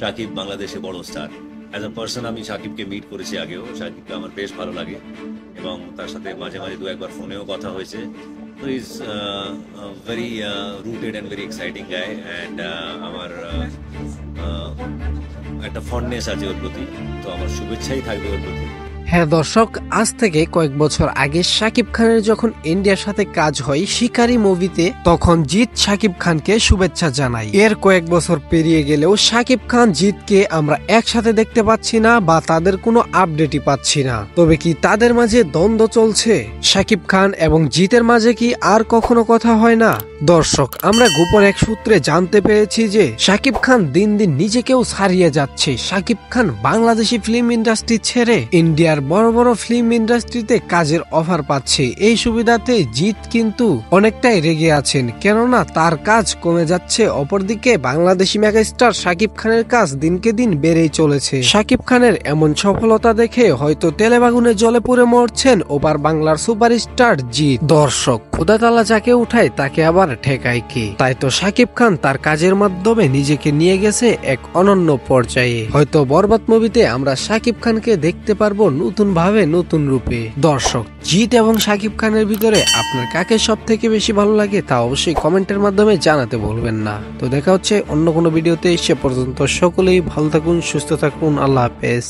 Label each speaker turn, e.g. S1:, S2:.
S1: শাকিব বাংলাদেশে বড় star. As a person আমি শাকিবকে মিট করেছি আগেও, শাকিবকে আমার বেশ ভালো লাগে এবং তার সাথে মাঝে মাঝে দু একবার ফোনেও কথা হয়েছে। তো is very rooted and very exciting guy, and আমার একটা ফন্ডনেস আছে ওর প্রতি। তো আমার শুভেচ্ছাই থাকবে ওর প্রতি।
S2: হ্যাঁ দর্শক, আজ থেকে কয়েক বছর আগে শাকিব খানের যখন ইন্ডিয়ার সাথে কাজ হয় শিকারি মুভিতে, তখন জিৎ শাকিব খানকে শুভেচ্ছা জানায়। এর কয়েক বছর পেরিয়ে গেলেও শাকিব খান জিৎকে আমরা একসাথে দেখতে পাচ্ছি না বা তাদের কোনো আপডেটই পাচ্ছি না। তবে কি তাদের মাঝে দ্বন্দ্ব চলছে? শাকিব খান এবং জিতের মাঝে কি আর কখনো কথা হয় না? দর্শক, আমরা গোপন এক সূত্রে জানতে পেরেছি যে শাকিব খান দিন দিন নিজেকেও ছাড়িয়ে যাচ্ছে। শাকিব খান বাংলাদেশি ফিল্ম ইন্ডাস্ট্রি ছেড়ে ইন্ডিয়ার বড় বড় ফিল্ম ইন্ডাস্ট্রিতে কাজের অফার পাচ্ছে। এই সুবিধাতে জিৎ কিন্তু অনেকটাই রেগে আছেন, কেননা তার কাজ কমে যাচ্ছে। অপরদিকে বাংলাদেশি মেগাস্টার শাকিব খানের কাজ দিনকে দিন বেড়েই চলেছে। শাকিব খানের এমন সফলতা দেখে হয়তো তেলেবাগুনে জলে পুড়ে মরছেন ওপার বাংলার সুপারস্টার জিৎ। দর্শক, খোদা তাআলা যাকে উঠায় তাকে আবার ঠেকায় কে? তাই তো শাকিব খান তার কাজের মাধ্যমে নিজেকে নিয়ে গেছে এক অনন্য পর্যায়ে। হয়তো বরবাদ মুভিতে আমরা শাকিব খানকে দেখতে পারবো নতুন ভাবে, নতুন রূপে। দর্শক, জিৎ এবং শাকিব খানের ভিতরে আপনার কাকে সব থেকে বেশি ভালো লাগে তা অবশ্যই কমেন্টের মাধ্যমে জানাতে ভুলবেন না। তো দেখা হচ্ছে অন্য কোনো ভিডিওতে। সে পর্যন্ত সকলেই ভালো থাকুন, সুস্থ থাকুন, আল্লাহ হাফেজ।